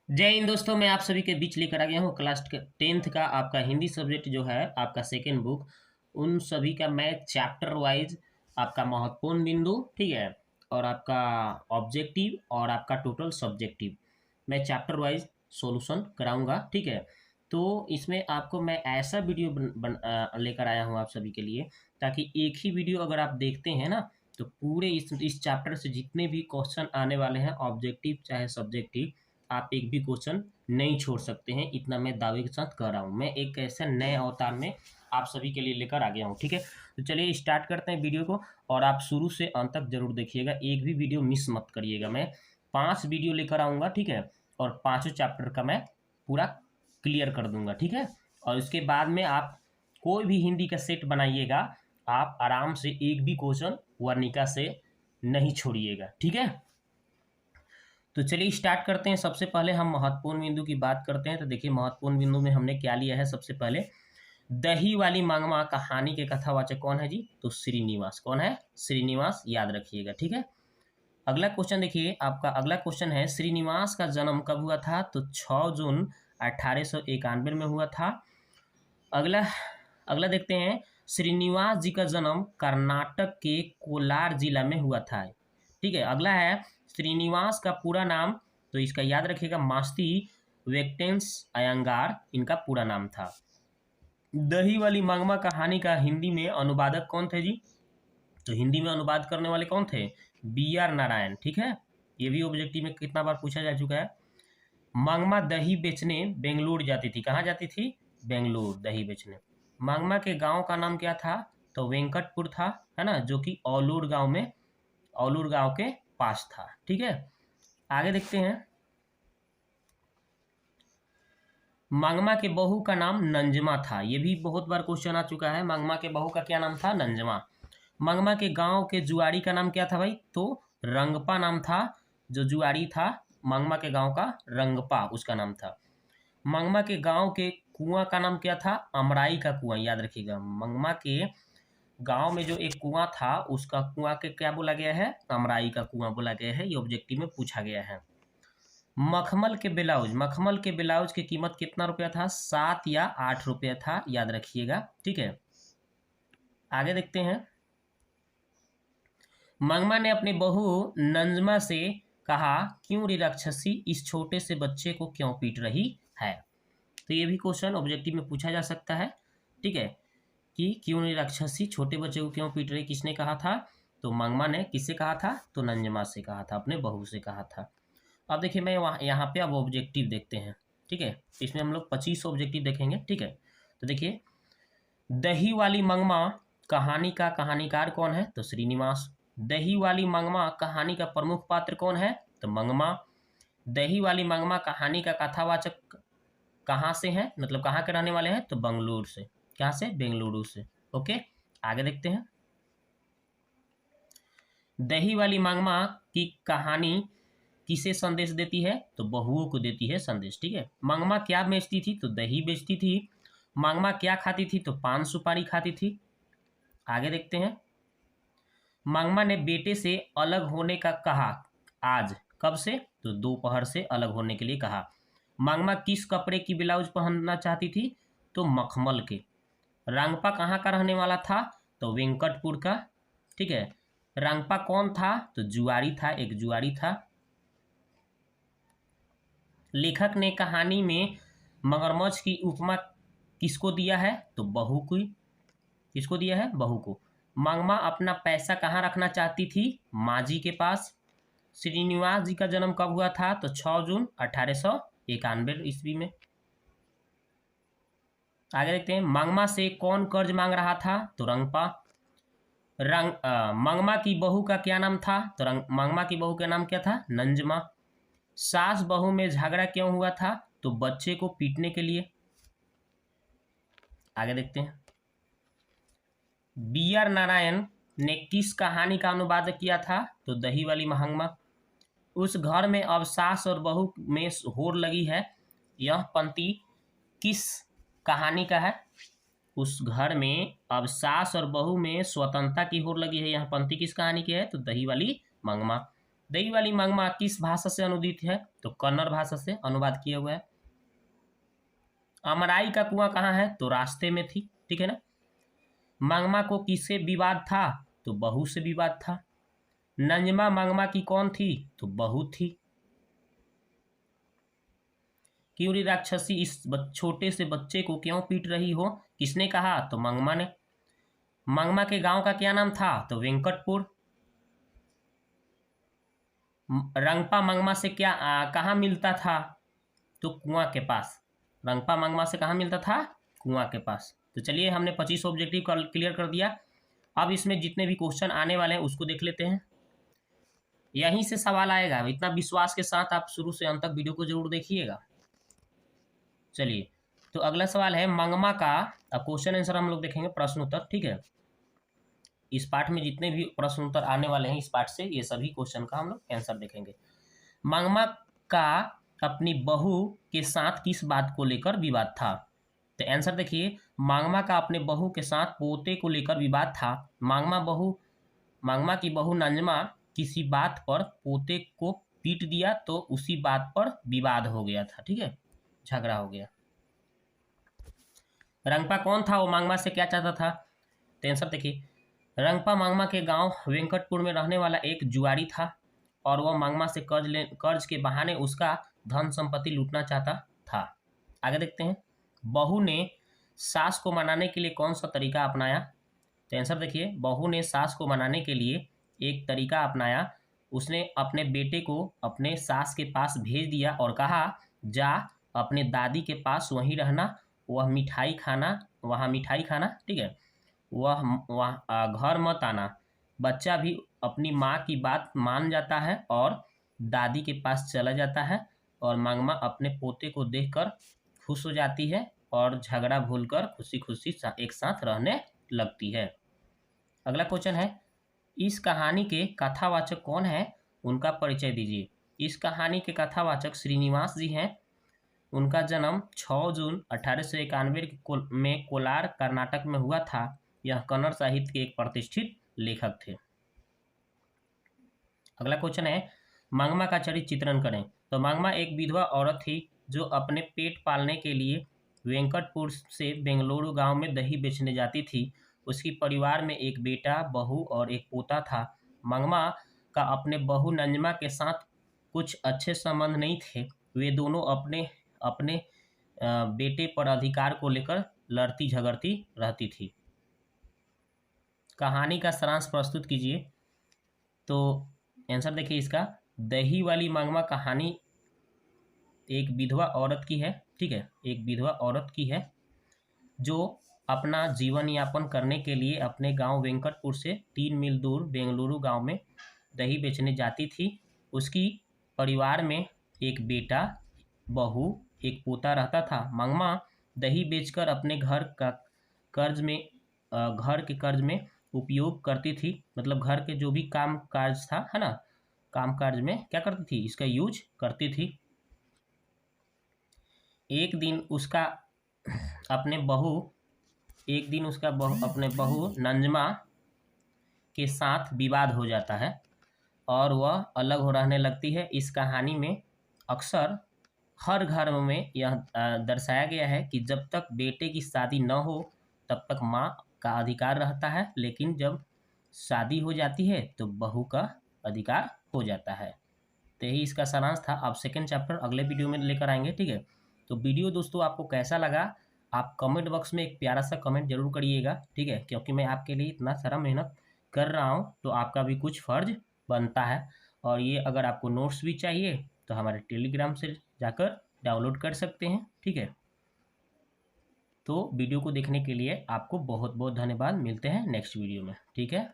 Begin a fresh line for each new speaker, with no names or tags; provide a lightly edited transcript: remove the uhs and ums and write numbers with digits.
जय हिंद दोस्तों, मैं आप सभी के बीच लेकर आ गया हूँ क्लास 10th का आपका हिंदी सब्जेक्ट जो है आपका सेकेंड बुक। उन सभी का मैं चैप्टर वाइज आपका महत्वपूर्ण बिंदु, ठीक है, और आपका ऑब्जेक्टिव और आपका टोटल सब्जेक्टिव मैं चैप्टर वाइज सॉल्यूशन कराऊंगा, ठीक है। तो इसमें आपको मैं ऐसा वीडियो लेकर आया हूँ आप सभी के लिए, ताकि एक ही वीडियो अगर आप देखते हैं ना, तो पूरे इस चैप्टर से जितने भी क्वेश्चन आने वाले हैं, ऑब्जेक्टिव चाहे सब्जेक्टिव, आप एक भी क्वेश्चन नहीं छोड़ सकते हैं। इतना मैं दावे के साथ कह रहा हूँ। मैं एक ऐसे नए अवतार में आप सभी के लिए लेकर आ गया हूँ, ठीक है। तो चलिए स्टार्ट करते हैं वीडियो को, और आप शुरू से अंत तक जरूर देखिएगा, एक भी वीडियो मिस मत करिएगा। मैं 5 वीडियो लेकर आऊँगा, ठीक है, और पाँचों चैप्टर का मैं पूरा क्लियर कर दूंगा, ठीक है। और उसके बाद में आप कोई भी हिंदी का सेट बनाइएगा, आप आराम से एक भी क्वेश्चन वर्णिका से नहीं छोड़िएगा, ठीक है। तो चलिए स्टार्ट करते हैं। सबसे पहले हम महत्वपूर्ण बिंदु की बात करते हैं। तो देखिए महत्वपूर्ण बिंदु में हमने क्या लिया है। सबसे पहले दही वाली मांगमा कहानी के कथावाचक कौन है जी? तो श्रीनिवास। कौन है? श्रीनिवास, याद रखिएगा, ठीक है। अगला क्वेश्चन देखिए, आपका अगला क्वेश्चन है श्रीनिवास का जन्म कब हुआ था? तो 6 जून 1891 में हुआ था। अगला अगला देखते हैं, श्रीनिवास जी का जन्म कर्नाटक के कोलार जिला में हुआ था, ठीक है। अगला है श्रीनिवास का पूरा नाम, तो इसका याद रखिएगा, मास्ती वेंकटेश अयंगार इनका पूरा नाम था। दही वाली मांगमा कहानी का हिंदी में अनुवादक कौन थे जी? तो हिंदी में अनुवाद करने वाले कौन थे? B.R. नारायण, ठीक है। ये भी ऑब्जेक्टिव में कितना बार पूछा जा चुका है। मांगमा दही बेचने बेंगलुरु जाती थी। कहाँ जाती थी? बेंगलुरु दही बेचने। मांगमा के गांव का नाम क्या था? तो वेंकटपुर था, है ना, जो कि औलूर गांव के पास था, ठीक है। आगे देखते हैं, मांगमा के बहू का नाम नंजमा था। ये भी बहुत बार क्वेश्चन आ चुका है। मांगमा के बहू का क्या नाम था? नंजमा। मांगमा के गांव के जुआरी का नाम क्या था भाई? तो रंगपा नाम था। जो जुआरी था मांगमा के गांव का, रंगपा उसका नाम था। मांगमा के गांव के कुआं का नाम क्या था? अमराई का कुआं, याद रखिएगा। मांगमा के गांव में जो एक कुआं था, उसका कुआं के क्या बोला गया है? अमराई का कुआं बोला गया है। ये ऑब्जेक्टिव में पूछा गया है। मखमल के ब्लाउज की कीमत कितना रुपया था? 7 या 8 रुपया था, याद रखिएगा, ठीक है। आगे देखते हैं, मंगमा ने अपनी बहू नंजमा से कहा, क्यों रे राक्षसी इस छोटे से बच्चे को क्यों पीट रही है? तो ये भी क्वेश्चन ऑब्जेक्टिव में पूछा जा सकता है, ठीक है, कि क्यों रे राक्षसी छोटे बच्चे को क्यों पीट रही, किसने कहा था? तो मंगमा ने किससे कहा था? तो नंजमा से कहा था, अपने बहू से कहा था। अब देखिए, मैं यहाँ पे अब ऑब्जेक्टिव देखते हैं, ठीक है। इसमें हम लोग 25 ऑब्जेक्टिव देखेंगे, ठीक है। तो देखिए, दही वाली मंगमा कहानी का कहानीकार कौन है? तो श्रीनिवास। दही वाली मंगमा कहानी का प्रमुख पात्र कौन है? तो मंगमा। दही वाली मंगमा कहानी का कथावाचक कहाँ से है, मतलब कहाँ के रहने वाले हैं? तो बंगलुरु से। कहाँ से? बेंगलुरु से। ओके, आगे देखते हैं, दही वाली मंगमा की कहानी किसे संदेश देती है? तो बहुओं को देती है संदेश, ठीक है। मंगमा क्या बेचती थी? तो दही बेचती थी। मंगमा क्या खाती थी? तो पान सुपारी खाती थी। आगे देखते हैं, मंगमा ने बेटे से अलग होने का कहा। आज कब से? तो दोपहर से अलग होने के लिए कहा। मंगमा किस कपड़े की ब्लाउज पहनना चाहती थी? तो मखमल के। रंगपा कहाँ का रहने वाला था? तो वेंकटपुर का, ठीक है। रंगपा कौन था? तो जुआरी था, एक जुआरी था। लेखक ने कहानी में मगरमच्छ की उपमा किसको दिया है? तो बहू को। किसको दिया है? बहू को। मंगमा अपना पैसा कहाँ रखना चाहती थी? माँ जी के पास। श्रीनिवास जी का जन्म कब हुआ था? तो 6 जून 1891 ईस्वी में। आगे देखते हैं, मंगमा से कौन कर्ज मांग रहा था? तो रंगपा। मंगमा की बहू का क्या नाम था? तो मंगमा की बहू का नाम क्या था? नंजमा। सास बहू में झगड़ा क्यों हुआ था? तो बच्चे को पीटने के लिए। आगे देखते हैं, B.R. नारायण ने किस कहानी का अनुवाद किया था? तो दही वाली मंगमा। उस घर में अब सास और बहू में होड़ लगी है, यह पंक्ति किस कहानी का है? उस घर में अब सास और बहू में स्वतंत्रता की होड़ लगी है, यह पंक्ति किस कहानी की है? तो दही वाली मंगमा। दही वाली मांगमा किस भाषा से अनुदित है? तो कन्नड़ भाषा से अनुवाद किया हुआ है। अमराई का कुआं कहाँ है? तो रास्ते में थी, ठीक है ना। मांगमा को किससे विवाद था? तो बहू से विवाद था। नंजमा मांगमा की कौन थी? तो बहू थी। क्यूरी राक्षसी इस छोटे से बच्चे को क्यों पीट रही हो? किसने कहा? तो मांगमा ने। मांगमा के गांव का क्या नाम था? तो वेंकटपुर। रंगपा मांगमा से कहाँ मिलता था? तो कुआं के पास। रंगपा मांगमा से कहाँ मिलता था? कुआं के पास। तो चलिए, हमने 25 ऑब्जेक्टिव क्लियर कर दिया। अब इसमें जितने भी क्वेश्चन आने वाले हैं उसको देख लेते हैं। यहीं से सवाल आएगा, इतना विश्वास के साथ आप शुरू से अंत तक वीडियो को जरूर देखिएगा। चलिए, तो अगला सवाल है मांगमा का। अब क्वेश्चन आंसर हम लोग देखेंगे, प्रश्न उत्तर, ठीक है। इस पार्ट में जितने भी प्रश्न उत्तर आने वाले हैं इस पार्ट से, ये सभी क्वेश्चन का हम लोग आंसर देखेंगे। मांगमा का अपनी बहू के साथ किस बात को लेकर विवाद था? तो आंसर देखिए, मांगमा का अपने बहू के साथ पोते को लेकर विवाद था। मांगमा की बहू नंजमा किसी बात पर पोते को पीट दिया तो उसी बात पर विवाद हो गया था, ठीक है, झगड़ा हो गया। रंगपा कौन था? वो मांगमा से क्या चाहता था? तो आंसर देखिए, रंगपा मांगमा के गांव वेंकटपुर में रहने वाला एक जुआरी था और वह मांगमा से कर्ज के बहाने उसका धन संपत्ति लूटना चाहता था। आगे देखते हैं, बहू ने सास को मनाने के लिए कौन सा तरीका अपनाया? तो आंसर देखिए, बहू ने सास को मनाने के लिए एक तरीका अपनाया। उसने अपने बेटे को अपने सास के पास भेज दिया और कहा, जा अपने दादी के पास वहीं रहना, वहाँ मिठाई खाना, ठीक है, वह घर मत आना। बच्चा भी अपनी माँ की बात मान जाता है और दादी के पास चला जाता है और मांगमा अपने पोते को देखकर खुश हो जाती है और झगड़ा भूलकर खुशी खुशी एक साथ रहने लगती है। अगला क्वेश्चन है, इस कहानी के कथावाचक कौन है? उनका परिचय दीजिए। इस कहानी के कथावाचक श्रीनिवास जी हैं। उनका जन्म 6 जून 1891 में कोलार, कर्नाटक में हुआ था। यह कन्नड़ साहित्य के एक प्रतिष्ठित लेखक थे। अगला क्वेश्चन है, मांगमा का चरित्र चित्रण करें। तो मांगमा एक विधवा औरत थी जो अपने पेट पालने के लिए वेंकटपुर से बेंगलुरु गांव में दही बेचने जाती थी। उसकी परिवार में एक बेटा, बहू और एक पोता था। मांगमा का अपने बहू नंजमा के साथ कुछ अच्छे संबंध नहीं थे। वे दोनों अपने अपने बेटे पर अधिकार को लेकर लड़ती झगड़ती रहती थी। कहानी का सारांश प्रस्तुत कीजिए। तो आंसर देखिए इसका, दही वाली मांगमा कहानी एक विधवा औरत की है, ठीक है, एक विधवा औरत की है जो अपना जीवन यापन करने के लिए अपने गांव वेंकटपुर से 3 मील दूर बेंगलुरु गांव में दही बेचने जाती थी। उसकी परिवार में एक बेटा, बहू, एक पोता रहता था। मांगमा दही बेचकर अपने घर के कर्ज में उपयोग करती थी। मतलब घर के जो भी काम काज था, है ना, काम काज में क्या करती थी? इसका यूज करती थी। एक दिन उसका अपने बहू नंजमा के साथ विवाद हो जाता है और वह अलग हो रहने लगती है। इस कहानी में अक्सर हर घर में यह दर्शाया गया है कि जब तक बेटे की शादी न हो तब तक माँ का अधिकार रहता है, लेकिन जब शादी हो जाती है तो बहू का अधिकार हो जाता है। तो यही इसका सारांश था। आप सेकंड चैप्टर अगले वीडियो में लेकर आएंगे, ठीक है। तो वीडियो दोस्तों आपको कैसा लगा, आप कमेंट बॉक्स में एक प्यारा सा कमेंट जरूर करिएगा, ठीक है, क्योंकि मैं आपके लिए इतना सारा मेहनत कर रहा हूँ तो आपका भी कुछ फर्ज बनता है। और ये अगर आपको नोट्स भी चाहिए तो हमारे टेलीग्राम से जाकर डाउनलोड कर सकते हैं, ठीक है। तो वीडियो को देखने के लिए आपको बहुत बहुत धन्यवाद। मिलते हैं नेक्स्ट वीडियो में, ठीक है।